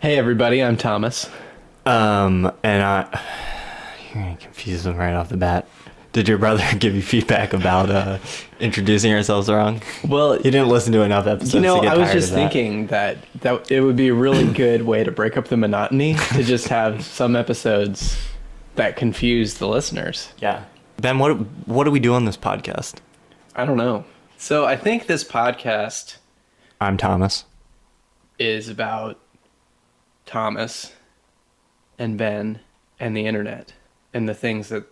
Hey everybody, I'm Thomas. You're gonna confuse them right off the bat. Did your brother give you feedback about introducing ourselves wrong? Well, He didn't listen to enough episodes to get I was tired just of that. thinking that it would be a really good way to break up the monotony to just have some episodes that confuse the listeners. Yeah. Ben, what do we do on this podcast? I don't know. So I think this podcast I'm Thomas. is about Thomas and Ben and the internet and the things that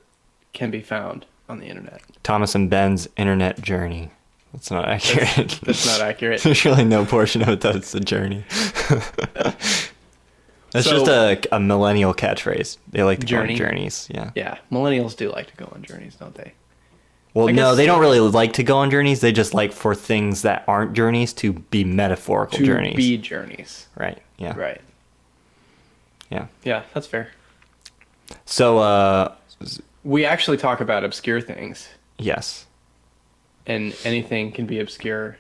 can be found on the internet. Thomas and Ben's internet journey. That's not accurate. That's not accurate. There's really no portion of it that's a journey. That's So- just a millennial catchphrase. They like to Journey? go on journeys. Yeah. Yeah, millennials do like to go on journeys, don't they? Well, I no, guess- they don't really like to go on journeys. They just like for things that aren't journeys to be metaphorical To journeys. be journeys. Right. Yeah. Right. Yeah. Yeah, that's fair. So, We actually talk about obscure things, yes. and anything can be obscure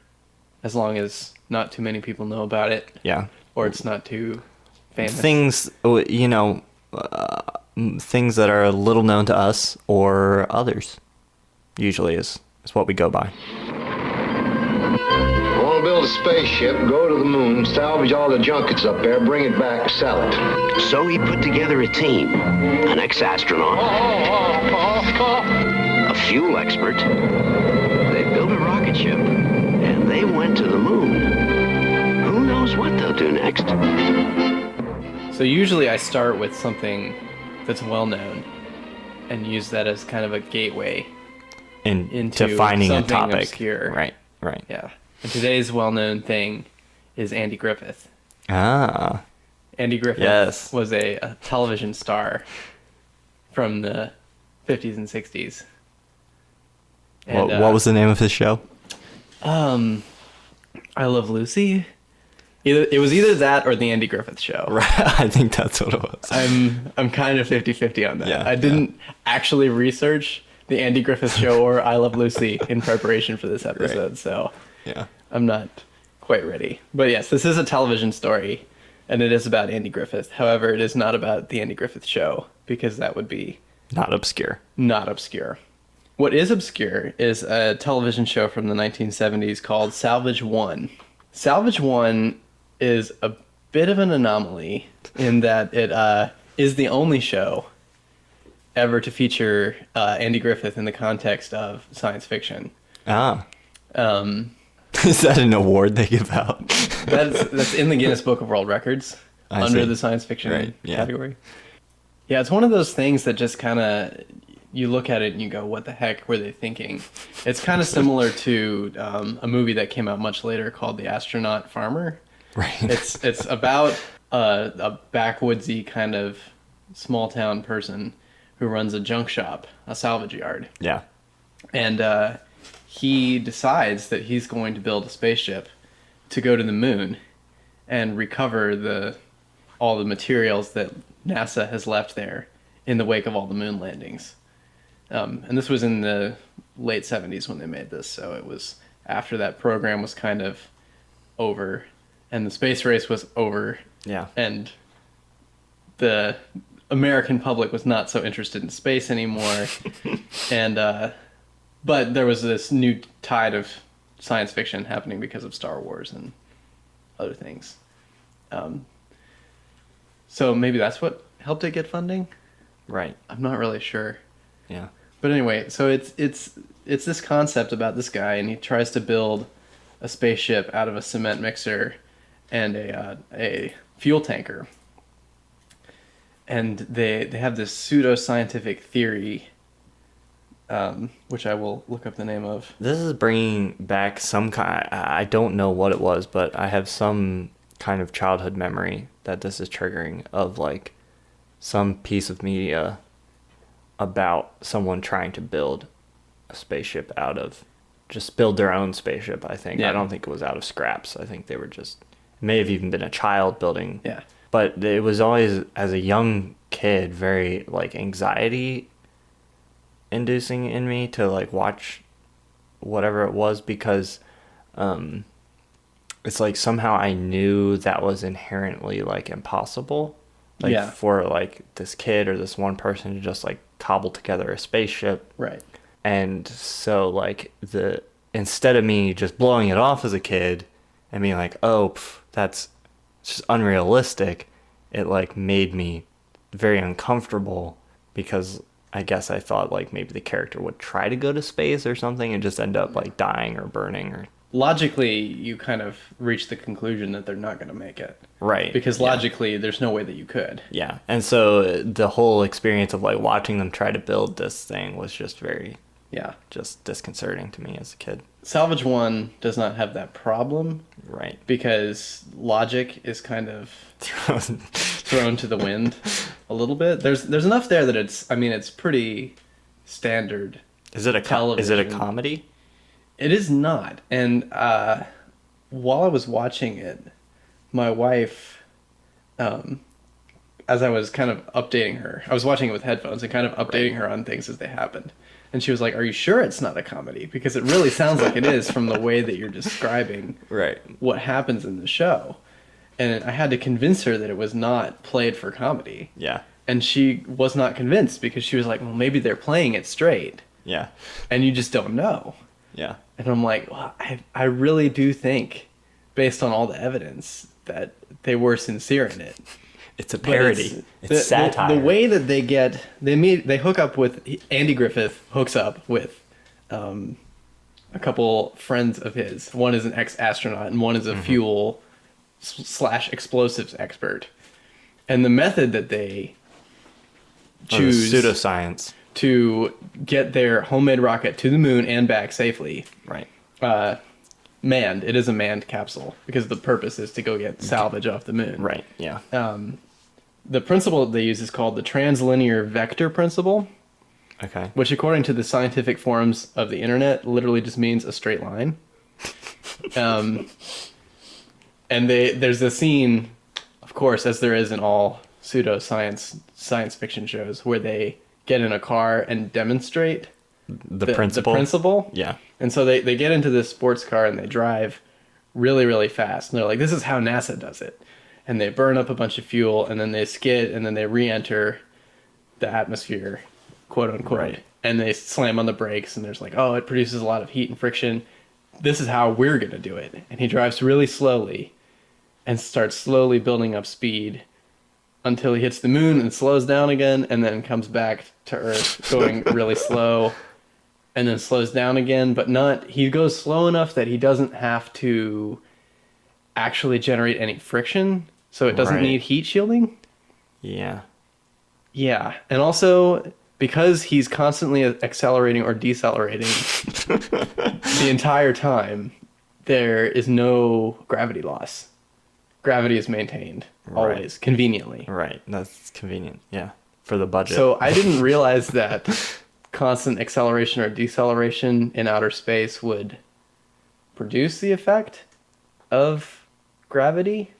as long as not too many people know about it, Yeah. or it's not too famous. Things, things that are little known to us or others, usually is what we go by. I want to build a spaceship, go to the moon, salvage all the junk that's up there, bring it back, sell it. So he put together a team, an ex-astronaut, a fuel expert. They built a rocket ship, and they went to the moon. Who knows what they'll do next? So usually I start with something that's well known, and use that as kind of a gateway. Into To finding a something topic. obscure. Right. Yeah. And today's well-known thing is Andy Griffith. Ah. Andy Griffith Yes. was a television star from the 50s and 60s. And, What was the name of his show? I Love Lucy. It was either that or the Andy Griffith Show. Right. I think that's what it was. I'm kind of 50-50 on that. Yeah, I didn't actually research the Andy Griffith Show or I Love Lucy in preparation for this episode, so Yeah. I'm not quite ready. But yes, this is a television story, and it is about Andy Griffith. However, it is not about the Andy Griffith Show, because that would be Not obscure. not obscure. What is obscure is a television show from the 1970s called Salvage One. Salvage One is a bit of an anomaly in that it is the only show ever to feature Andy Griffith in the context of science fiction. Ah. Um, Is that an award they give out? that's in the Guinness Book of World Records I under see. the science fiction Right, yeah. category. Yeah, it's one of those things that just kind of, you look at it and you go, what the heck were they thinking? It's kind of similar to a movie that came out much later called The Astronaut Farmer. Right. It's about a backwoodsy kind of small town person who runs a junk shop, a salvage yard. Yeah. And he decides that he's going to build a spaceship to go to the moon and recover all the materials that NASA has left there in the wake of all the moon landings. And this was in the late 70s when they made this, so it was after that program was kind of over and the space race was over, Yeah. and the American public was not so interested in space anymore. And but there was this new tide of science fiction happening because of Star Wars and other things. So maybe that's what helped it get funding. Right. I'm not really sure. Yeah. But anyway, so it's this concept about this guy, and he tries to build a spaceship out of a cement mixer and a fuel tanker. And they have this pseudo-scientific theory, which I will look up the name of. This is bringing back some kind. I don't know what it was, but I have some kind of childhood memory that this is triggering of like some piece of media about someone trying to build a spaceship out of just build their own spaceship. I think. Yeah. I don't think it was out of scraps. I think they were just it may have even been a child building. Yeah. But it was always, as a young kid, very like anxiety inducing in me to like watch whatever it was, because it's like somehow I knew that was inherently like impossible. Like Yeah. for like this kid or this one person to just like cobble together a spaceship. Right. And so like instead of me just blowing it off as a kid and being like, oh, that's just unrealistic, it like made me very uncomfortable because I guess I thought like maybe the character would try to go to space or something and just end up like dying or burning or... Logically, you kind of reach the conclusion that they're not going to make it. Right. Because logically, there's no way that you could. Yeah. And so the whole experience of like watching them try to build this thing was just very... Yeah. just disconcerting to me as a kid. Salvage One does not have that problem. Right. Because logic is kind of thrown to the wind a little bit. There's enough there that it's pretty standard. Is it a comedy? It is not. And while I was watching it, my wife, as I was kind of updating her, I was watching it with headphones and kind of updating her on things as they happened. And she was like, "Are you sure it's not a comedy? Because it really sounds like it is from the way that you're describing what happens in the show." And I had to convince her that it was not played for comedy. Yeah. And she was not convinced because she was like, "Well, maybe they're playing it straight." Yeah. And you just don't know. Yeah. And I'm like, well, I really do think, based on all the evidence, that they were sincere in it. It's a parody. It's satire. The way that they hook up with, Andy Griffith hooks up with a couple friends of his. One is an ex-astronaut and one is a fuel / explosives expert. And the method that they choose pseudoscience to get their homemade rocket to the moon and back safely. Right. Manned. It is a manned capsule because the purpose is to go get salvage off the moon. Right. Yeah. The principle that they use is called the translinear vector principle, Okay. which according to the scientific forums of the internet literally just means a straight line. And there's a scene, of course, as there is in all science fiction shows, where they get in a car and demonstrate The principle. The principle. Yeah. And so they get into this sports car and they drive really, really fast. And they're like, this is how NASA does it. And they burn up a bunch of fuel and then they skid and then they re-enter the atmosphere, quote unquote. Right. And they slam on the brakes and there's like, oh, it produces a lot of heat and friction. This is how we're going to do it. And he drives really slowly and starts slowly building up speed until he hits the moon and slows down again and then comes back to Earth going really slow and then slows down again, but he goes slow enough that he doesn't have to actually generate any friction, so it doesn't need heat shielding. Yeah. Yeah, and also because he's constantly accelerating or decelerating the entire time, there is no gravity loss. Gravity is maintained always, conveniently. Right. That's convenient. Yeah. For the budget. So I didn't realize that constant acceleration or deceleration in outer space would produce the effect of gravity.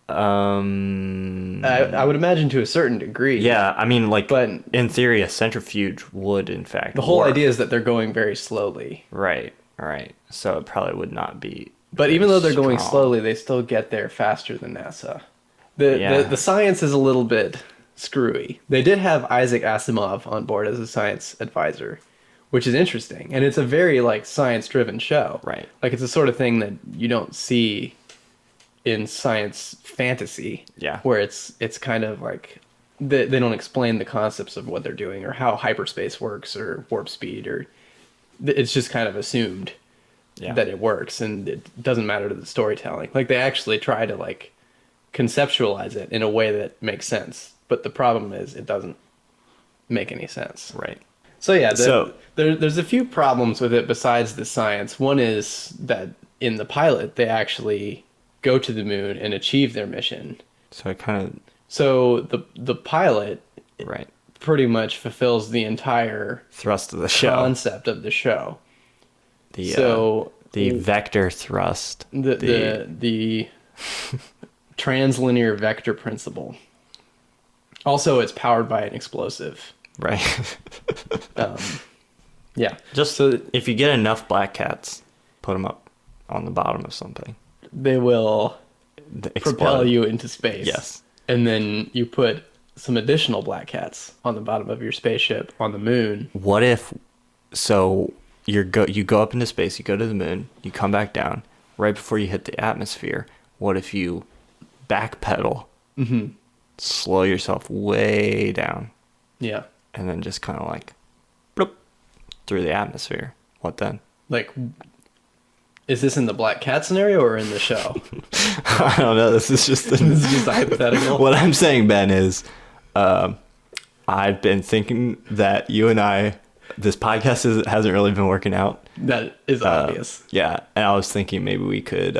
I would imagine to a certain degree. Yeah, I mean, like, but in theory, a centrifuge would, in fact, the whole work. idea is that they're going very slowly. Right. So it probably would not be. But even though they're going strong. slowly, they still get there faster than NASA. The science is a little bit screwy. They did have Isaac Asimov on board as a science advisor, which is interesting. And it's a very, like, science-driven show. Right. Like, it's the sort of thing that you don't see in science fantasy. Yeah. Where it's kind of like, they don't explain the concepts of what they're doing or how hyperspace works or warp speed, or it's just kind of assumed that it works and it doesn't matter to the storytelling. Like, they actually try to, like, conceptualize it in a way that makes sense. But the problem is it doesn't make any sense. Right. So yeah, there's a few problems with it besides the science. One is that in the pilot, they actually go to the moon and achieve their mission. So it kind of... So the pilot right. pretty much fulfills the entire thrust of the show. Concept of the show. The vector thrust. The translinear vector principle. Also, it's powered by an explosive. Right. Yeah. Just so if you get enough black cats, put them up on the bottom of something. they will propel Explode. you into space. Yes. And then you put some additional black cats on the bottom of your spaceship on the moon. What if, so you go up into space, you go to the moon, you come back down, right before you hit the atmosphere, what if you backpedal, slow yourself way down, Yeah. and then just kind of like, bloop, through the atmosphere? What then? Like, is this in the black cat scenario or in the show? I don't know. This is just This is just hypothetical. what I'm saying, Ben, is I've been thinking that you and I, this podcast hasn't really been working out. That is obvious. Yeah, and I was thinking maybe we could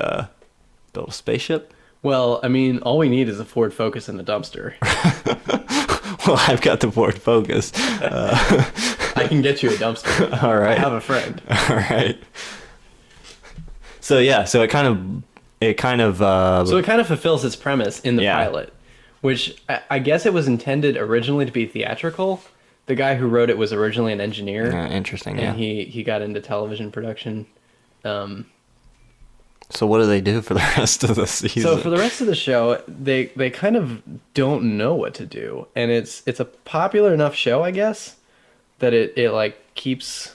build a spaceship. Well, I mean, all we need is a Ford Focus and a dumpster. Well, I've got the Ford Focus. I can get you a dumpster. All right. I have a friend. All right. So yeah, so it kind of So it kind of fulfills its premise in the Yeah. pilot, which I guess it was intended originally to be theatrical. The guy who wrote it was originally an engineer. interesting. And Yeah. he got into television production. So what do they do for the rest of the season? So for the rest of the show, they kind of don't know what to do, and it's a popular enough show, I guess, that it like keeps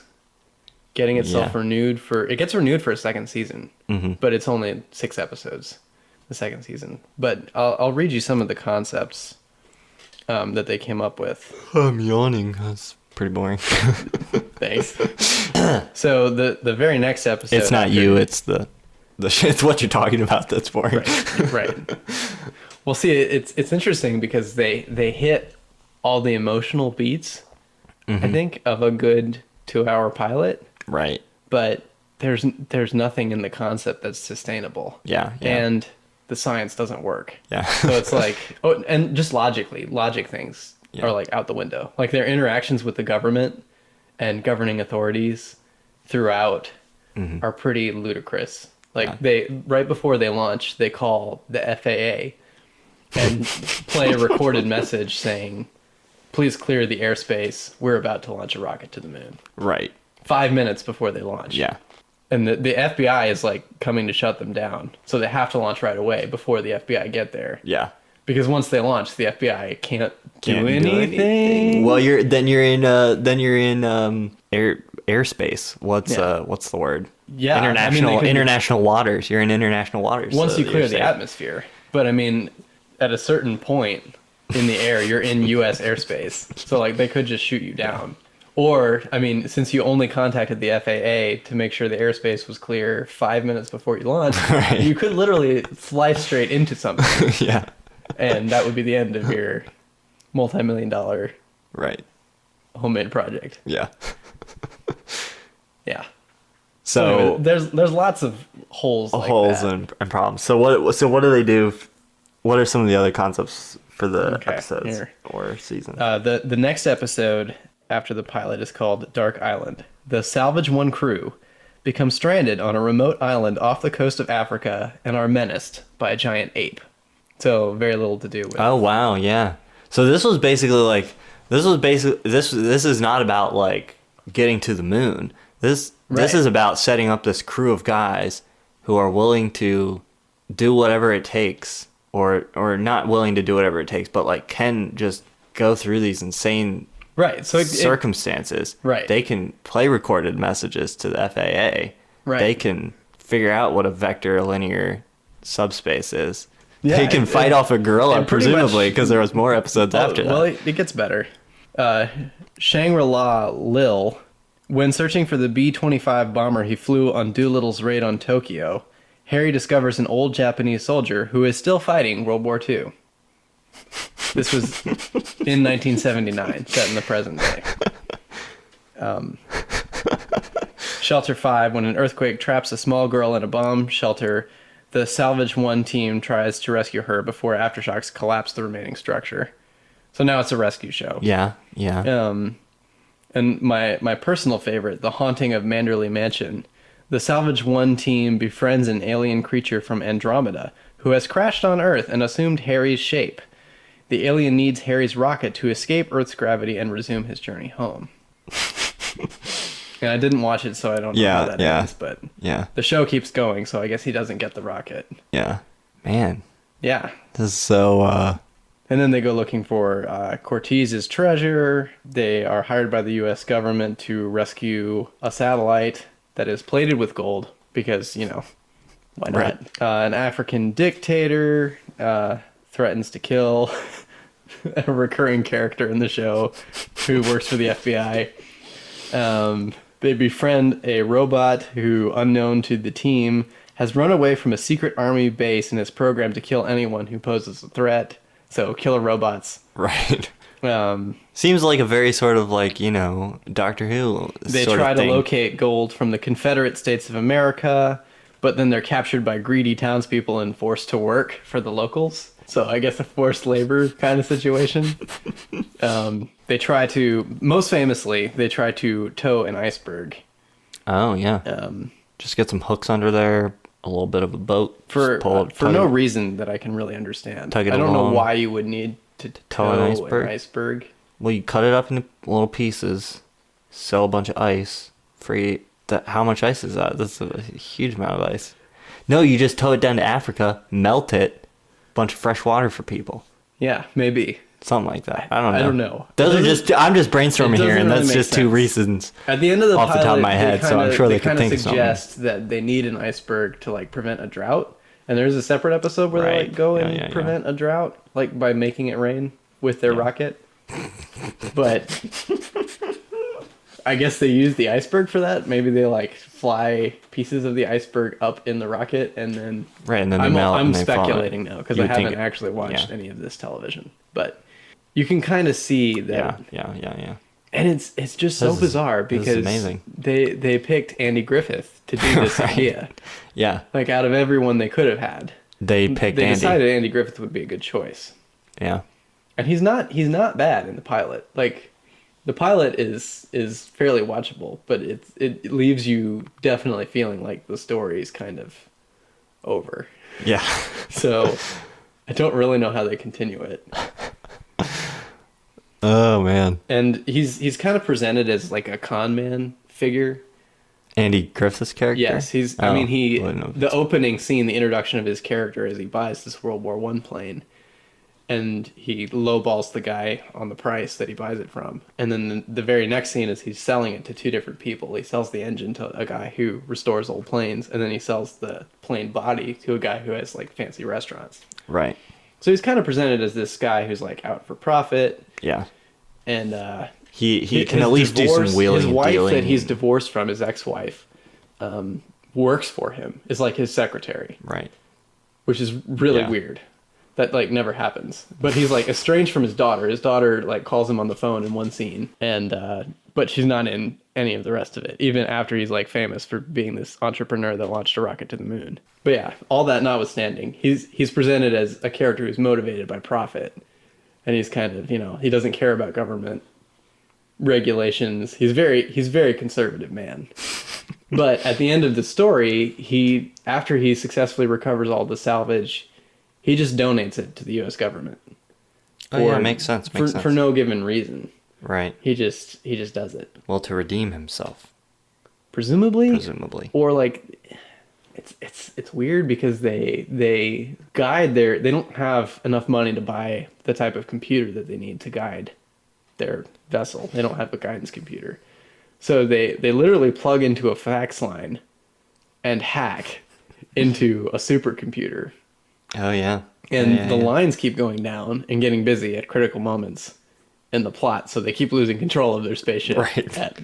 getting itself Yeah. renewed it gets renewed for a second season, Mm-hmm. but it's only 6 episodes, the second season. But I'll read you some of the concepts that they came up with. I'm yawning. That's pretty boring. Thanks. So the very next episode, It's not after- you. It's it's what you're talking about that's boring. Right. Well, see, it's interesting because they hit all the emotional beats, I think, of a good 2-hour pilot, Right. but there's nothing in the concept that's sustainable. Yeah. And the science doesn't work. Yeah. So it's like, and just logic things Yeah. are like out the window. Like their interactions with the government and governing authorities throughout are pretty ludicrous. Like right before they launch, they call the FAA and play a recorded message saying, "Please clear the airspace. We're about to launch a rocket to the moon." Right. 5 minutes before they launch. Yeah. And the FBI is like coming to shut them down. So they have to launch right away before the FBI get there. Yeah. Because once they launch, the FBI can't do Can't do anything. Well, you're in airspace. What's the word? Yeah, I mean, International they could- international waters. You're in international waters. Once so you clear you're the safe. atmosphere. But I mean, at a certain point in the air, you're in U.S. airspace. So like they could just shoot you down. Or, I mean, since you only contacted the FAA to make sure the airspace was clear 5 minutes before you launched, Right. you could literally fly straight into something. Yeah. And that would be the end of your multi-million-dollar Right. homemade project. Yeah. Yeah. So Anyway, there's lots of holes like holes that. and problems. So what do they do? What are some of the other concepts for the Okay, episodes here. or season? The next episode after the pilot is called Dark Island. The Salvage One crew become stranded on a remote island off the coast of Africa and are menaced by a giant ape. So very little to do with. Oh wow, yeah. So this was basically this is not about like getting to the moon. This Right. is about setting up this crew of guys who are willing to do whatever it takes, or not willing to do whatever it takes, but like can just go through these insane Right. So circumstances. Right. They can play recorded messages to the FAA. Right. They can figure out what a vector linear subspace is. Yeah, they can fight off a gorilla, and pretty presumably, much- because there was more episodes after that. Well, it gets better. Shangri-La Lil, when searching for the B-25 bomber he flew on Doolittle's raid on Tokyo, Harry discovers an old Japanese soldier who is still fighting World War II. This was in 1979, set in the present day. Shelter 5, when an earthquake traps a small girl in a bomb shelter, the Salvage One team tries to rescue her before aftershocks collapse the remaining structure. So now it's a rescue show. Yeah. And my personal favorite, The Haunting of Manderley Mansion. The Salvage One team befriends an alien creature from Andromeda who has crashed on Earth and assumed Harry's shape. The alien needs Harry's rocket to escape Earth's gravity and resume his journey home. And I didn't watch it, so I don't know how that ends, but Yeah. the show keeps going, so I guess he doesn't get the rocket. Yeah. Man. Yeah. This is so, And then they go looking for Cortez's treasure. They are hired by the U.S. government to rescue a satellite that is plated with gold because, why not? Right. An African dictator threatens to kill a recurring character in the show who works for the FBI. They befriend a robot who, unknown to the team, has run away from a secret army base and is programmed to kill anyone who poses a threat. So, killer robots. right. Seems like a very sort of Doctor Who They sort try of to thing. locate gold from the Confederate States of America, but then they're captured by greedy townspeople and forced to work for the locals. So I guess a forced labor kind of situation. They try to, most famously, they try to tow an iceberg. Oh, yeah. Just get some hooks under there, a little bit of a boat. For just pull it, for tug no it- reason that I can really understand. Tug it I don't know along. why you would need to tow an an iceberg? iceberg. Well, you cut it up into little pieces, sell a bunch of ice, free. How much ice is that? That's a huge amount of ice. No, you just tow it down to Africa, melt it, bunch of fresh water for people. Yeah, maybe. Something like that. I don't know. I don't know. Those are It just, I'm just it brainstorming here, doesn't and really that's make just two sense. reasons. At the end of the Off the pilot, top of my head, so I'm sure they could kinda think of something. suggest that they need an iceberg to prevent a drought. And there's a separate episode where Right. they go Yeah, and yeah, prevent a drought, by making it rain with their rocket. But I guess they use the iceberg for that. Maybe they fly pieces of the iceberg up in the rocket and then. Right, and then they I'm, melt I'm and they fall. speculating now because You I would think haven't actually watched yeah. any of this television, but you can kind of see that. Yeah. And it's just so This is- bizarre this is because amazing. they picked Andy Griffith to do this Right. idea. Yeah, Out of everyone they could have had, they picked they Andy. decided Andy Griffith would be a good choice. Yeah, And he's not bad in the pilot. The pilot is fairly watchable, but it leaves you definitely feeling like the story's kind of over. yeah. So I don't really know how they continue it. Oh man, And he's kind of presented as a con man figure. Andy Griffith's character. Yes, he's. Oh, I mean, wouldn't know. the opening scene, the introduction of his character as he buys this World War I plane, and he lowballs the guy on the price that he buys it from. And then the very next scene is he's selling it to two different people. He sells the engine to a guy who restores old planes, and then he sells the plane body to a guy who has fancy restaurants. Right. So he's kind of presented as this guy who's out for profit, Yeah. and He his can at least do some wheeling His and wife dealing. that he's divorced from, his ex-wife, works for him. Is his secretary, Right. which is really Yeah. weird. That never happens. But he's estranged from his daughter. His daughter calls him on the phone in one scene, and but she's not in any of the rest of it. Even after he's famous for being this entrepreneur that launched a rocket to the moon. But yeah, all that notwithstanding, he's presented as a character who's motivated by profit, and he's kind of he doesn't care about government regulations. He's very conservative man. But at the end of the story, after he successfully recovers all the salvage, he just donates it to the U.S. government. Oh yeah, makes sense. For no given reason. Right. He just does it. Well, to redeem himself, Presumably. Or it's weird because they guide they don't have enough money to buy the type of computer that they need to guide their vessel. They don't have a guidance computer. So they literally plug into a fax line and hack into a supercomputer. Oh yeah. And Yeah, the yeah. lines keep going down and getting busy at critical moments in the plot, so they keep losing control of their spaceship Right. at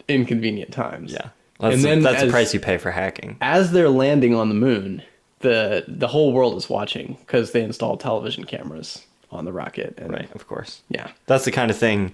inconvenient times. Yeah. That's, And then that's the as- price you pay for hacking. As they're landing on the moon, the whole world is watching because they installed television cameras on the rocket. And Right, of course. Yeah. That's the kind of thing.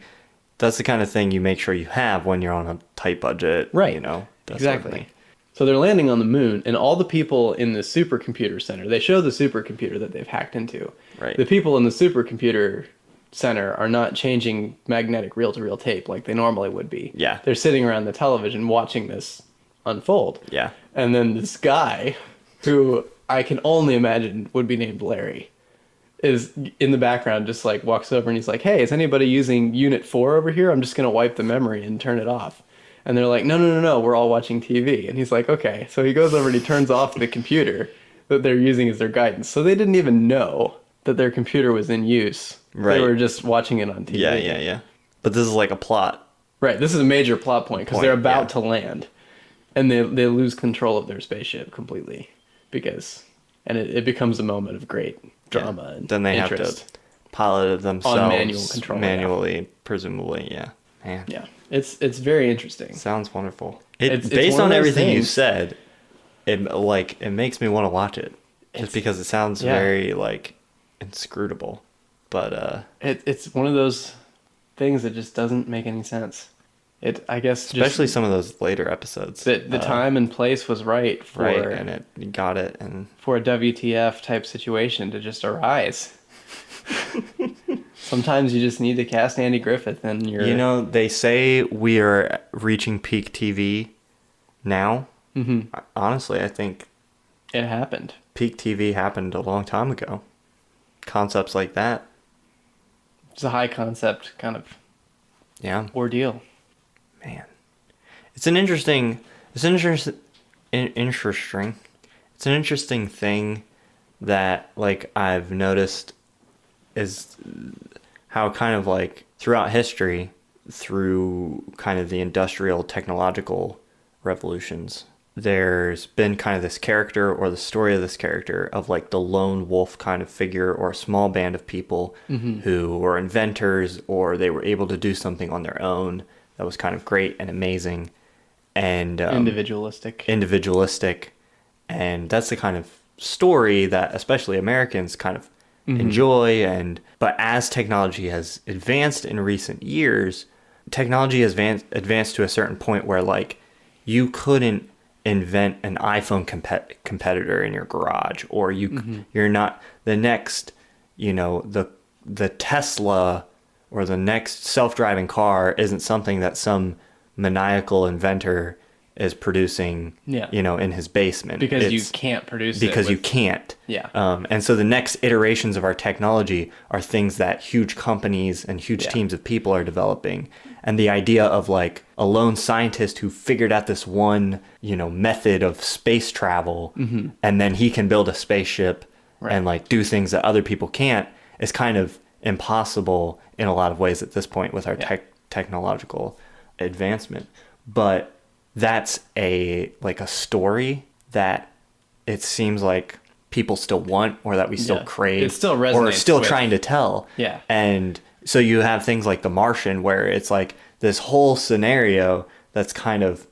That's the kind of thing you make sure you have when you're on a tight budget. Right. You know. that sort of Exactly. thing. So they're landing on the moon, and all the people in the supercomputer center, they show the supercomputer that they've hacked into. Right. The people in the supercomputer center are not changing magnetic reel-to-reel tape like they normally would be. Yeah. They're sitting around the television watching this unfold. Yeah. And then this guy, who I can only imagine would be named Larry, is in the background, just walks over and he's like, "Hey, is anybody using Unit 4 over here? I'm just going to wipe the memory and turn it off." And they're like, no, we're all watching TV. And he's like, okay. So he goes over and he turns off the computer that they're using as their guidance. So they didn't even know that their computer was in use. Right. They were just watching it on TV. Yeah. But this is like a plot. Right. This is a major plot point because they're about yeah. to land. And they lose control of their spaceship completely. And it becomes a moment of great drama and then they interest. have to pilot it themselves. On manual control. Manually, presumably, yeah. Man. Yeah. It's very interesting. Sounds wonderful. It's based one of on those everything you things- said, it makes me want to watch it. Just because it sounds very like inscrutable. But it's one of those things that just doesn't make any sense. I guess especially some of those later episodes. The time and place was right for and it got it and for a WTF type situation to just arise. Sometimes you just need to cast Andy Griffith and you're... You know, they say we are reaching peak TV now. Mm-hmm. Honestly, I think it happened. Peak TV happened a long time ago. Concepts like that. It's a high concept kind of ordeal. Man. It's an interesting thing that like I've noticed is how kind of like throughout history, through kind of the industrial technological revolutions, there's been kind of this character or the story of this character of like the lone wolf kind of figure or a small band of people who were inventors or they were able to do something on their own that was kind of great and amazing and individualistic. And that's the kind of story that especially Americans kind of enjoy. But as technology has advanced in recent years, technology has advanced to a certain point where like you couldn't invent an iPhone competitor in your garage, or you're not the next, the Tesla or the next self-driving car isn't something that some maniacal inventor is producing, in his basement. Because you can't produce it. Because you can't. Yeah. And so the next iterations of our technology are things that huge companies and huge teams of people are developing. And the idea of like a lone scientist who figured out this one, method of space travel, and then he can build a spaceship and like do things that other people can't is kind of impossible in a lot of ways at this point with our technological advancement. But that's a story that it seems like people still want or that we still crave. It still resonates or are still with. trying to tell. Yeah. And so you have things like The Martian where it's like this whole scenario that's kind of,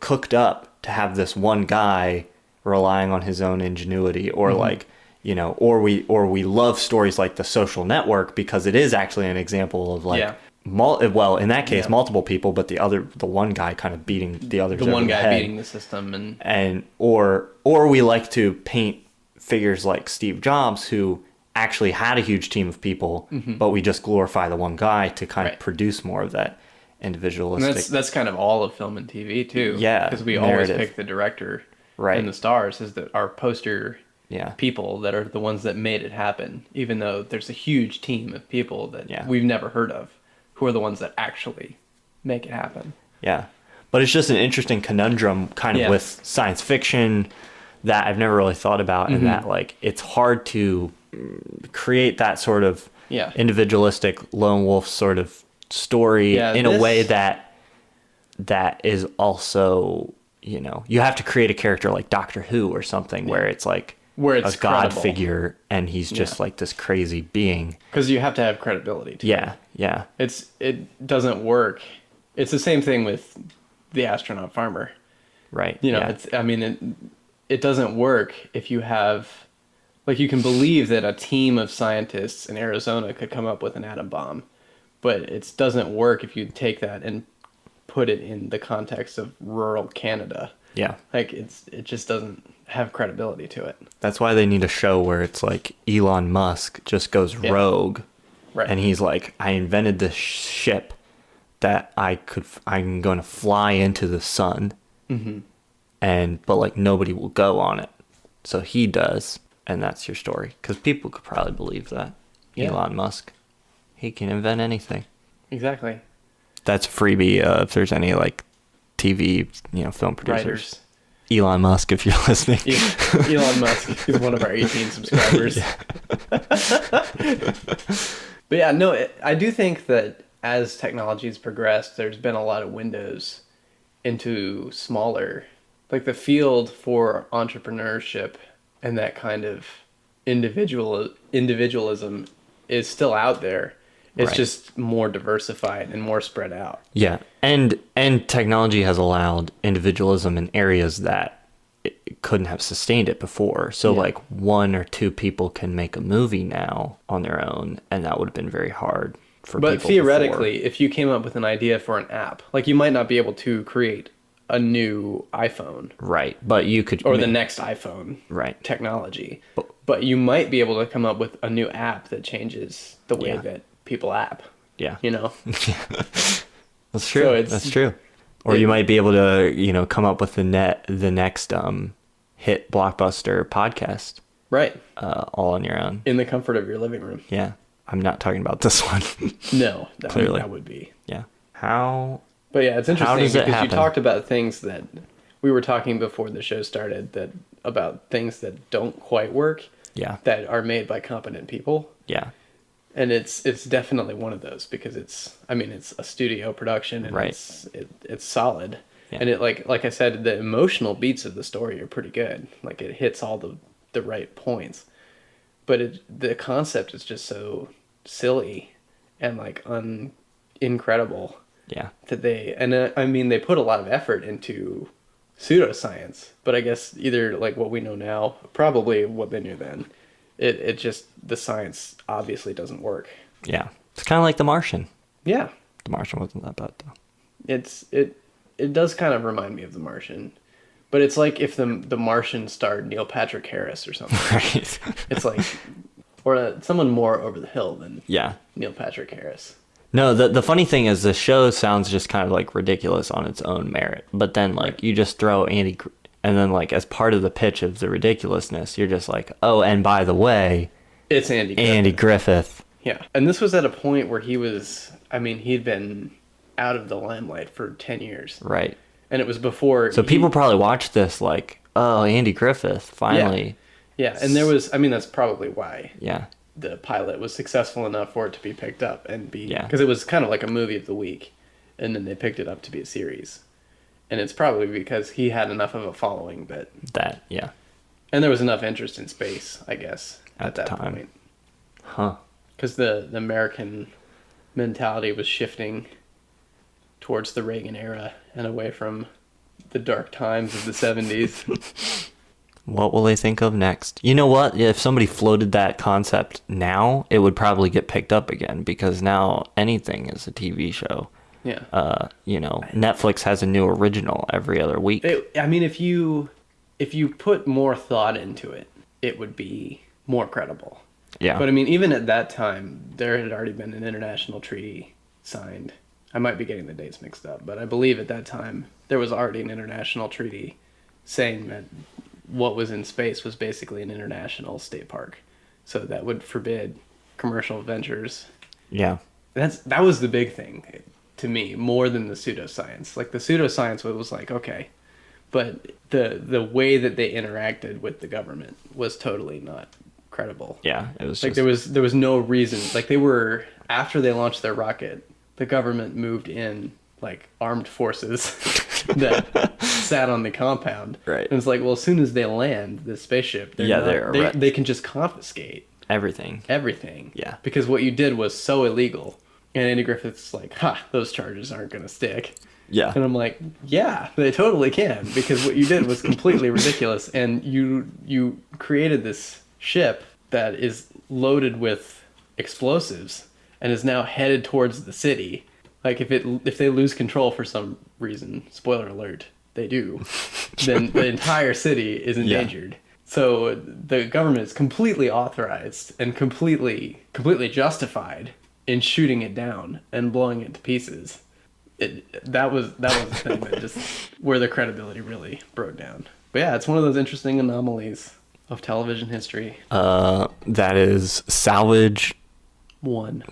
cooked up to have this one guy relying on his own ingenuity or like, or we love stories like The Social Network because it is actually an example of like in that case multiple people, but the one guy kind of beating the others over the head. Beating the system or we like to paint figures like Steve Jobs who actually had a huge team of people, but we just glorify the one guy to kind of produce more of that individualistic. And that's kind of all of film and TV too. Yeah, because we narrative. always pick the director Right. and the stars as our poster Yeah. people that are the ones that made it happen, even though there's a huge team of people that we've never heard of who are the ones that actually make it happen. Yeah. But it's just an interesting conundrum kind of with science fiction that I've never really thought about, and that like it's hard to create that sort of individualistic lone wolf sort of story in a way that is also, you have to create a character like Doctor Who or something where it's like a god credible. figure and he's just like this crazy being. Because you have to have credibility too. Yeah. It doesn't work. It's the same thing with the astronaut farmer. Right. It doesn't work if you have, like, you can believe that a team of scientists in Arizona could come up with an atom bomb, but it doesn't work if you take that and put it in the context of rural Canada. Yeah. Like, it just doesn't have credibility to it. That's why they need a show where it's like Elon Musk just goes rogue. Right. And he's like, I invented this ship that I'm going to fly into the sun. But like nobody will go on it. So he does. And that's your story. Because people could probably believe that. Yeah. Elon Musk, he can invent anything. Exactly. That's a freebie if there's any like TV, film producers. Writers. Elon Musk, if you're listening. Elon Musk is one of our 18 subscribers. But yeah, no, I do think that as technology's progressed, there's been a lot of windows into smaller, like the field for entrepreneurship and that kind of individualism is still out there. It's Right. just more diversified and more spread out. Yeah, and technology has allowed individualism in areas that it couldn't have sustained it before. So Yeah. like 1 or 2 people can make a movie now on their own, and that would have been very hard for But people theoretically, before. if you came up with an idea for an app, like you might not be able to create a new iPhone Right, but you could or the next iPhone right. technology, but you might be able to come up with a new app that changes the way Yeah. that people app. Yeah, You know, that's true. So it's- That's true. Or you might be able to come up with the next hit blockbuster podcast right? all on your own. In the comfort of your living room. Yeah, I'm not talking about this one. No, Clearly. that would be. Yeah. How? But yeah, it's interesting does it because you happen? talked about things that we were talking before the show started, that about things that don't quite work Yeah. that are made by competent people. Yeah. And it's definitely one of those because it's a studio production and Right. it's solid. Yeah. And it like I said, the emotional beats of the story are pretty good. Like it hits all the right points. But the concept is just so silly and like incredible Yeah. that they put a lot of effort into pseudoscience, but I guess either like what we know now, probably what they knew then. It just, the science obviously doesn't work. Yeah. It's kind of like The Martian. Yeah, The Martian wasn't that bad though. it does kind of remind me of The Martian, but it's like if the Martian starred Neil Patrick Harris or something. Right. It's like, or someone more over the hill than Yeah. Neil Patrick Harris. No, the funny thing is the show sounds just kind of like ridiculous on its own merit, but then like you just throw and then like as part of the pitch of the ridiculousness, you're just like, oh, and by the way, It's Andy Griffith. Andy Griffith. Yeah, and this was at a point where he'd been out of the limelight for 10 years. Right. And it was before... So people probably watched this like, oh, Andy Griffith, finally. Yeah, and there was... that's probably why Yeah. the pilot was successful enough for it to be picked up and be... Yeah. Because it was kind of like a movie of the week, and then they picked it up to be a series. And it's probably because he had enough of a following Yeah. and there was enough interest in space, I guess, At the that time. point. Huh. Because the American mentality was shifting towards the Reagan era and away from the dark times of the 70s. What will they think of next? You know what? If somebody floated that concept now, it would probably get picked up again because now anything is a TV show. Yeah. Netflix has a new original every other week. If you put more thought into it, it would be more credible. Yeah. But even at that time, there had already been an international treaty signed. I might be getting the dates mixed up, but I believe at that time there was already an international treaty saying that what was in space was basically an international state park. So that would forbid commercial ventures. Yeah. That was the big thing to me, more than the pseudoscience. Like the pseudoscience was like, okay, but the way that they interacted with the government was totally not credible. Yeah. It was Like just, there was no reason. Like they were, after they launched their rocket, the government moved in like armed forces that sat on the compound. Right. And it's like, well, as soon as they land the spaceship, they can just confiscate everything. everything. Yeah. Because what you did was so illegal. And Andy Griffith's like, those charges aren't going to stick. Yeah. And I'm like, yeah, they totally can, because what you did was completely ridiculous, and you created this ship that is loaded with explosives and is now headed towards the city. Like if they lose control for some reason, spoiler alert, they do, then the entire city is endangered. So the government is completely authorized and completely justified in shooting it down and blowing it to pieces. That was the thing that just where the credibility really broke down. But yeah, it's one of those interesting anomalies of television history. That is Salvage One,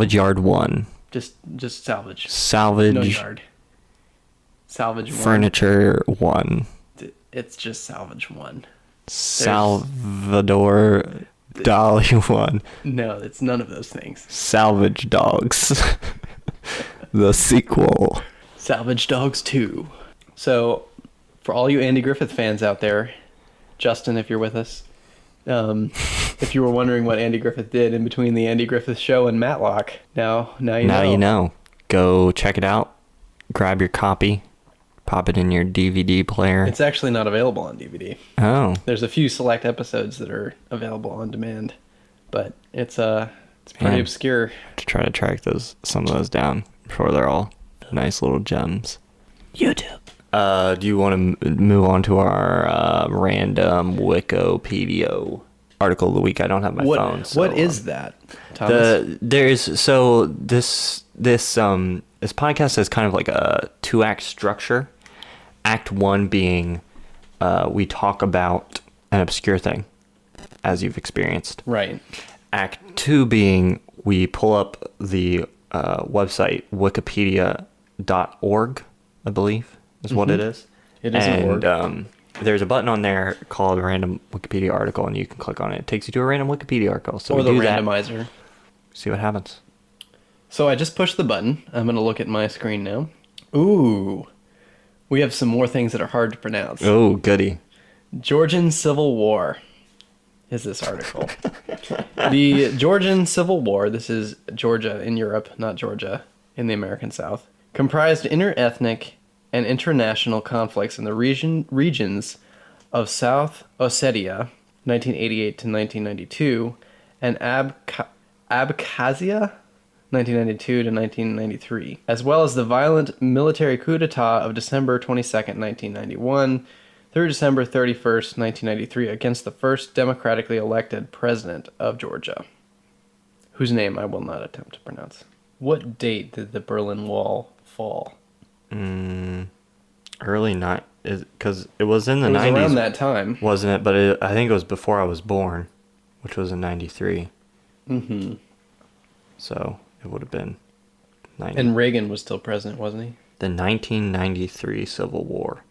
Yard 1. just salvage, Salvage no yard. Salvage One. Furniture One. It's just Salvage One. Salvador Dali One. No, it's none of those things. Salvage Dogs. The sequel. Salvage Dogs 2. So, for all you Andy Griffith fans out there, Justin, if you're with us, if you were wondering what Andy Griffith did in between the Andy Griffith Show and Matlock, now you know. Now you know. Go check it out. Grab your copy. Pop it in your DVD player. It's actually not available on DVD. Oh. There's a few select episodes that are available on demand, but it's pretty obscure. To try to track some of those down before they're all nice little gems. YouTube. Do you want to move on to our random Wikipedia article of the week? I don't have my phone. So, what is that, Thomas? This podcast has kind of like a 2-act structure. Act 1 being we talk about an obscure thing, as you've experienced. Right. Act 2 being we pull up the website wikipedia.org, I believe is what it is. It is an org. There's a button on there called Random Wikipedia Article, and you can click on it. It takes you to a random Wikipedia article. So or we the do randomizer. That. See what happens. So I just pushed the button. I'm going to look at my screen now. Ooh. We have some more things that are hard to pronounce. Oh, goody. Georgian Civil War is this article. The Georgian Civil War, this is Georgia in Europe, not Georgia in the American South, comprised inter-ethnic and international conflicts in the regions of South Ossetia, 1988 to 1992, and Abkhazia, 1992 to 1993, as well as the violent military coup d'etat of December 22nd, 1991, through December 31st, 1993, against the first democratically elected president of Georgia, whose name I will not attempt to pronounce. What date did the Berlin Wall fall? Early night, because it was in the 90s. It was around that time. Wasn't it? But I think it was before I was born, which was in 93. Mm-hmm. So it would have been 90. And Reagan was still president, wasn't he? The 1993 Civil War.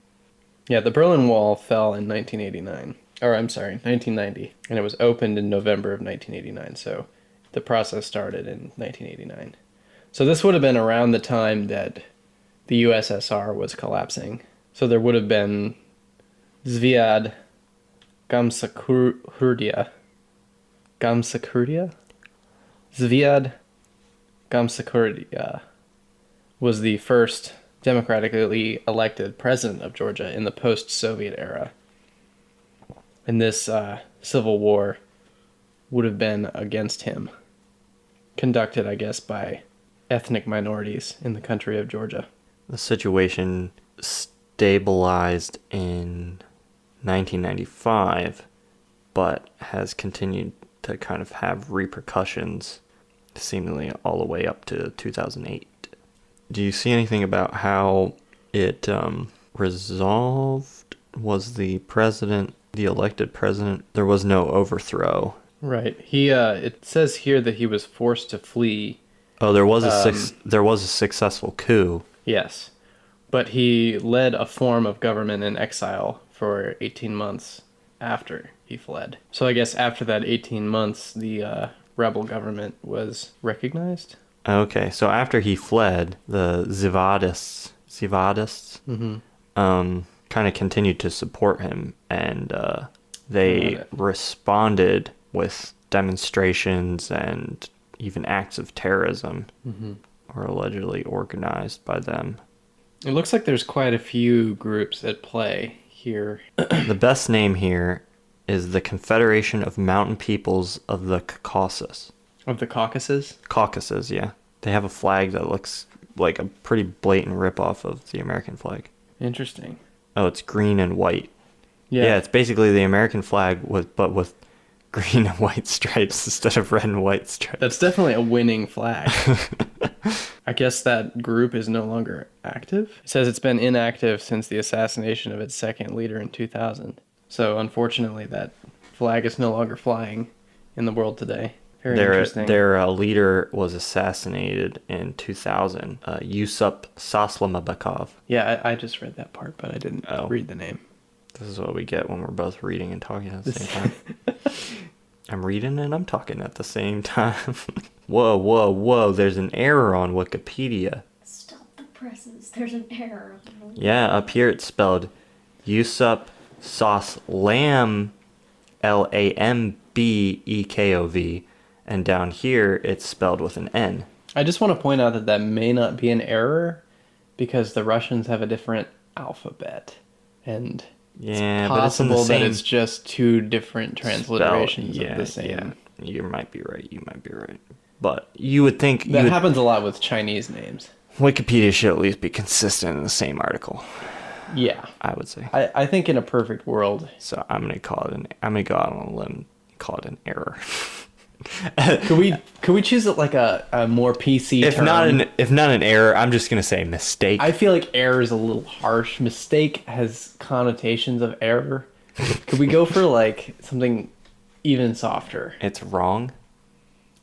Yeah, the Berlin Wall fell in 1989. Or, I'm sorry, 1990. And it was opened in November of 1989, so the process started in 1989. So this would have been around the time that the USSR was collapsing. So there would have been Zviad Gamsakhurdia. Zviad Gamsakhurdia was the first democratically elected president of Georgia in the post-Soviet era. And this civil war would have been against him, conducted, I guess, by ethnic minorities in the country of Georgia. The situation stabilized in 1995, but has continued to kind of have repercussions seemingly all the way up to 2008. Do you see anything about how it resolved? Was the elected president, there was no overthrow? Right. He it says here that he was forced to flee. Oh, there was a successful coup. Yes. But he led a form of government in exile for 18 months after he fled. So I guess after that 18 months, the rebel government was recognized. Okay, so after he fled, the Zivadists kind of continued to support him, and they responded with demonstrations and even acts of terrorism, or allegedly organized by them. It looks like there's quite a few groups at play here. The best name here is the Confederation of Mountain Peoples of the Caucasus. Of the Caucasus? Caucasus, yeah. They have a flag that looks like a pretty blatant ripoff of the American flag. Interesting. Oh, it's green and white. Yeah, Yeah, it's basically the American flag but with green and white stripes instead of red and white stripes. That's definitely a winning flag. I guess that group is no longer active. It says it's been inactive since the assassination of its second leader in 2000. So unfortunately, that flag is no longer flying in the world today. Very interesting. Their leader was assassinated in 2000. Yusuf Saslamabekov. Yeah, I just read that part, but I didn't Oh. read the name. This is what we get when we're both reading and talking at the same time. I'm reading and I'm talking at the same time. Whoa. There's an error on Wikipedia. Stop the presses. There's an error. Yeah, up here it's spelled Yusuf Saslam, Lambekov. And down here it's spelled with an N. I just want to point out that may not be an error because the Russians have a different alphabet. And Yeah, it's but it's in the possible that same it's just two different transliterations of the same. Yeah, you might be right. But you would think That happens a lot with Chinese names. Wikipedia should at least be consistent in the same article. Yeah. I would say. I think in a perfect world. So I'm gonna go out on a limb and call it an error. Could we choose it like a more PC If term? not an error, I'm just gonna say mistake. I feel like error is a little harsh. Mistake has connotations of error. Could we go for like something even softer? It's wrong.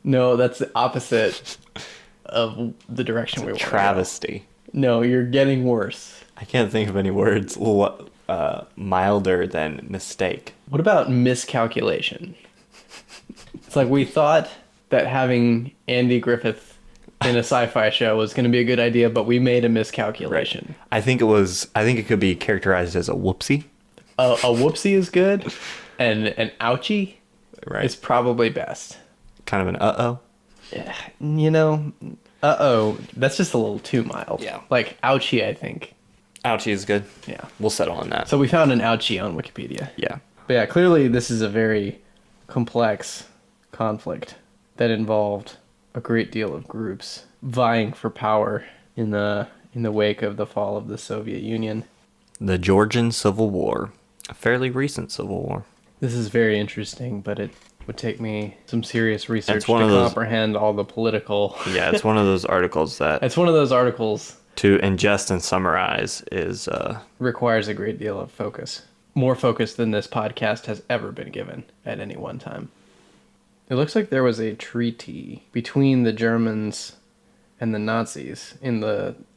No, that's the opposite of the direction we want. Travesty. No, you're getting worse. I can't think of any words milder than mistake. What about miscalculation? It's like we thought that having Andy Griffith in a sci-fi show was going to be a good idea, but we made a miscalculation. I think it could be characterized as a whoopsie. A whoopsie is good, and an ouchie Right. is probably best. Kind of an uh-oh. You know, that's just a little too mild. Yeah. Like ouchie, I think. Ouchie is good. Yeah. We'll settle on that. So we found an ouchie on Wikipedia. Yeah. But yeah, clearly this is a very complex conflict that involved a great deal of groups vying for power in the wake of the fall of the Soviet Union. The Georgian Civil War. A fairly recent civil war. This is very interesting, but it would take me some serious research It's to one of those- comprehend all the political... Yeah, it's one of those articles that It's one of those articles to ingest and summarize is requires a great deal of focus. More focus than this podcast has ever been given at any one time. It looks like there was a treaty between the Germans and the Nazis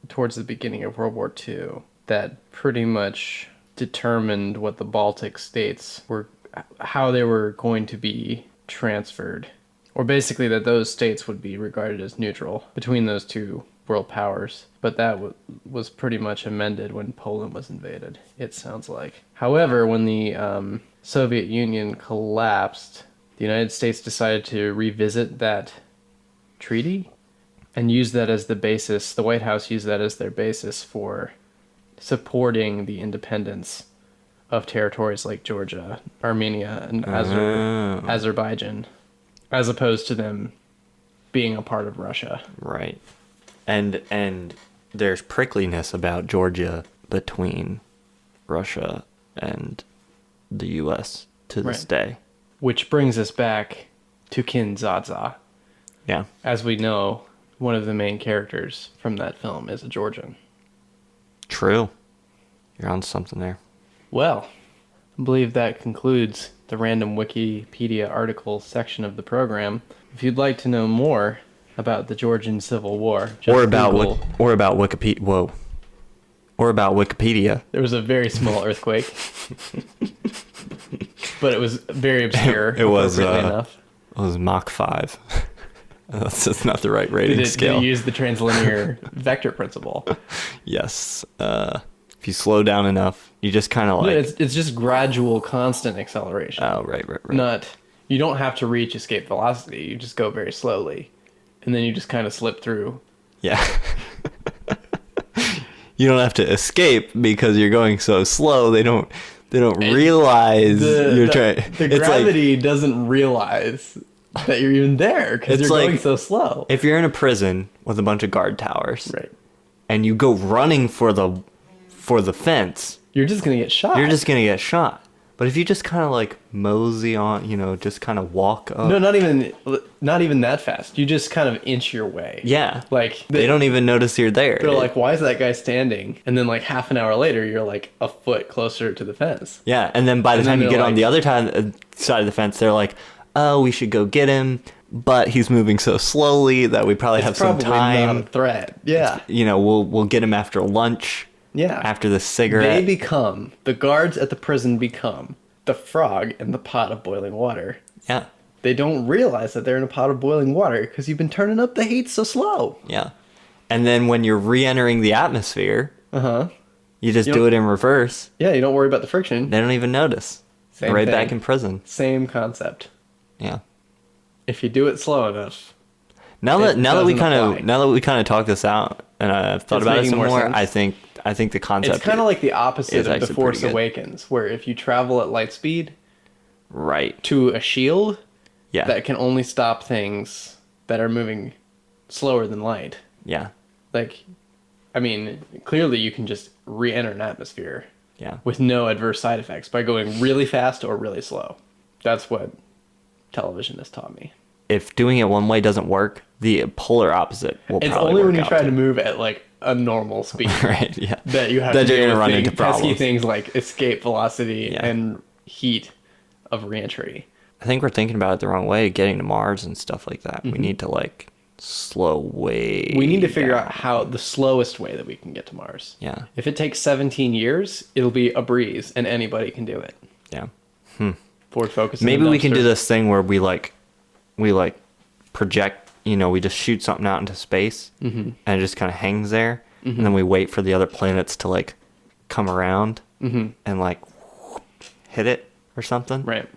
towards the beginning of World War II that pretty much determined what the Baltic states were, how they were going to be transferred. Or basically that those states would be regarded as neutral between those two world powers. But that was pretty much amended when Poland was invaded, it sounds like. However, when the Soviet Union collapsed, the United States decided to revisit that treaty and use that as the basis. The White House used that as their basis for supporting the independence of territories like Georgia, Armenia, and Azerbaijan, as opposed to them being a part of Russia. right. And there's prickliness about Georgia between Russia and the US to this Right. day. Which brings us back to Kin Zaza. Yeah. As we know, one of the main characters from that film is a Georgian. True. You're on something there. Well, I believe that concludes the random Wikipedia article section of the program. If you'd like to know more about the Georgian Civil War, just Or about Google. or about Wikipedia. Whoa. Or about Wikipedia. There was a very small earthquake, but it was very obscure. It was, appropriately enough. It was Mach 5. That's just not the right rating Did scale. it use the translinear vector principle? Yes. If you slow down enough, you just kind of like. Yeah, it's just gradual, constant acceleration. Oh, right. You don't have to reach escape velocity. You just go very slowly, and then you just kind of slip through. Yeah. You don't have to escape because you're going so slow. They don't realize you're trying. The It's gravity doesn't realize that you're even there because It's you're like- going so slow. if you're in a prison with a bunch of guard towers, Right. and you go running for the fence, You're just gonna get shot. you're just gonna get shot. But if you just kind of like mosey on, just kind of walk up. no, not even that fast. You just kind of inch your way. Yeah. Like They don't even notice you're there. They're like, why is that guy standing? And then like half an hour later, you're like a foot closer to the fence. Yeah, and then by the And time then you get they're on like- the other side of the fence, they're like, "Oh, we should go get him." but he's moving so slowly that we probably have some Probably time. not a threat. Yeah. You know, we'll get him after lunch. Yeah. After the cigarette. The guards at the prison become the frog in the pot of boiling water. Yeah. They don't realize that they're in a pot of boiling water because you've been turning up the heat so slow. Yeah. And then when you're re-entering the atmosphere, you just do it in reverse. Yeah, you don't worry about the friction. They don't even notice. Same right thing. back in prison. Same concept. Yeah. If you do it slow enough. Now that we doesn't apply. kind of talked this out and I've thought It's about it making some more more, sense. I think the concept It's kind of like the opposite is of The actually Force pretty good. Awakens, where if you travel at light speed right. to a shield, Yeah. that can only stop things that are moving slower than light. Yeah. Like, I mean, clearly you can just re-enter an atmosphere Yeah. with no adverse side effects by going really fast or really slow. That's what television has taught me. If doing it one way doesn't work, the polar opposite will It's probably only work when you out try to too. move at like a normal speed Right, yeah. that you have That to you're deal gonna with run into pesky problems. things like escape velocity Yeah. and heat of reentry. I think we're thinking about it the wrong way, getting to Mars and stuff like that. We need to like slow way. We need to figure down. out how the slowest way that we can get to Mars. Yeah. If it takes 17 years, it'll be a breeze and anybody can do it. Yeah. Forward focus. Maybe we can do this thing where we project, we just shoot something out into space and it just kind of hangs there. And then we wait for the other planets to like come around and like hit it or something. Right.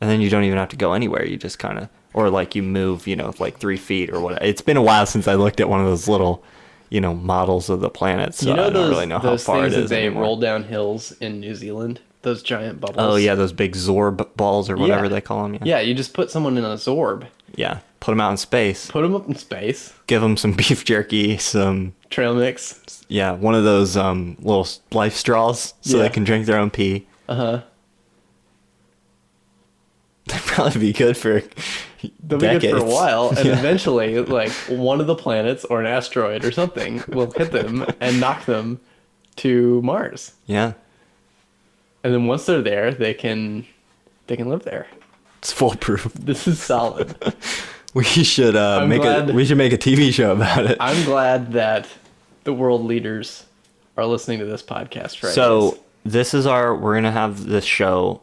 And then you don't even have to go anywhere. You just kind of, or like you move, like 3 feet or whatever. It's been a while since I looked at one of those little, models of the planets. So I don't really know how those far it things that is they anymore. roll down hills in New Zealand? Those giant bubbles. Oh yeah, those big Zorb balls or whatever Yeah. they call them. Yeah, you just put someone in a Zorb, Yeah. Put them out in space. put them up in space, Give them some beef jerky, some trail mix. one of those little life straws so Yeah. they can drink their own pee. That'd probably be good for They'll decades. be good for a while, and Yeah. eventually, like, one of the planets or an asteroid or something will hit them and knock them to Mars. Yeah. And then once they're there, they can live there. It's foolproof. This is solid. We should make glad- we should make a TV show about it. I'm glad that the world leaders are listening to this podcast for So ideas. this is we're gonna have this show,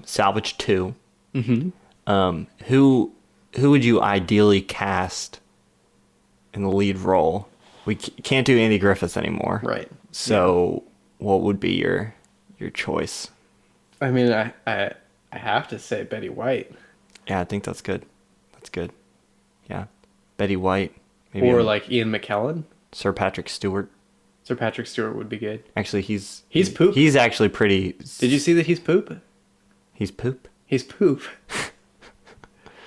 Salvage 2. Who would you ideally cast in the lead role? We can't do Andy Griffith anymore. Right. So what would be your choice? I mean, I have to say Betty White. Yeah, I think that's good. That's good. Yeah. Betty White. Maybe Or like Ian McKellen. Sir Patrick Stewart. Sir Patrick Stewart would be good. Actually, he's poop. He's actually pretty. Did you see that he's poop? He's poop. He's poop.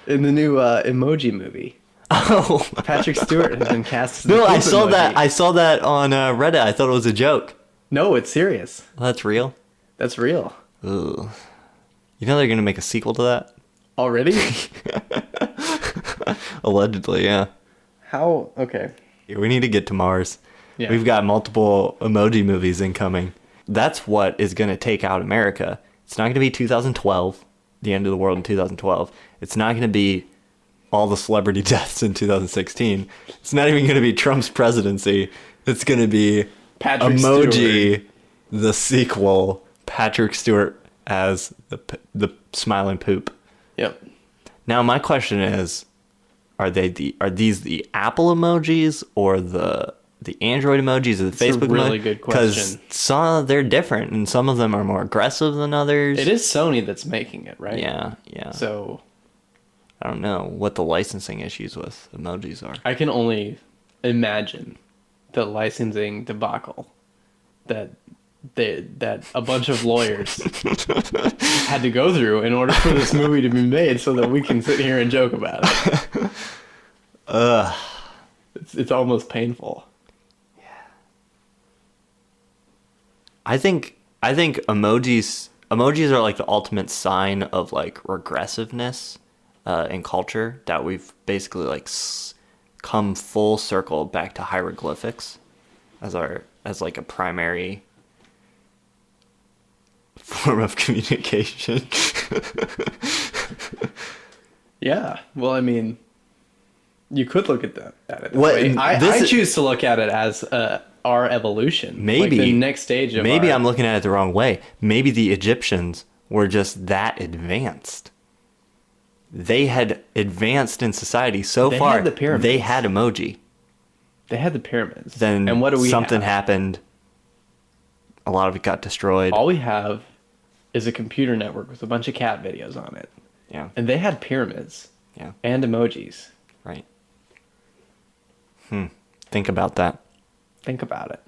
In the new Emoji movie. Oh. Patrick Stewart has been cast as the No, I poop saw emoji. that. I saw that on Reddit. I thought it was a joke. No, it's serious. Well, that's real. That's real. Ugh. You know they're gonna make a sequel to that? Already? Allegedly, yeah. How? Okay. We need to get to Mars. Yeah. We've got multiple emoji movies incoming. That's what is gonna take out America. It's not gonna be 2012, the end of the world in 2012. It's not gonna be all the celebrity deaths in 2016. It's not even gonna be Trump's presidency. It's gonna be Patrick Emoji, Stewart. the sequel. Patrick Stewart as the smiling poop. Yep. Now my question is, are these the Apple emojis or the Android emojis or the It's a Facebook really emoji? good Because question. some they're different and some of them are more aggressive than others. It is Sony that's making it, right? Yeah. So I don't know what the licensing issues with emojis are. I can only imagine the licensing debacle that a bunch of lawyers had to go through in order for this movie to be made so that we can sit here and joke about it. It's almost painful. I think emojis are like the ultimate sign of like regressiveness in culture, that we've basically like come full circle back to hieroglyphics as like a primary form of communication. Yeah. Well, I mean, You could look at that at it. What- Way. this I is- choose to look at it as our evolution. Maybe like the next stage of maybe our, I'm looking at it the wrong way. Maybe the Egyptians were just that advanced. They had advanced in society so They far. had the pyramids. They had emoji. They had the pyramids. Then and what do we something have? happened. A lot of it got destroyed. All we have is a computer network with a bunch of cat videos on it. Yeah. And they had pyramids. Yeah. And emojis. Right. Think about that. Think about it.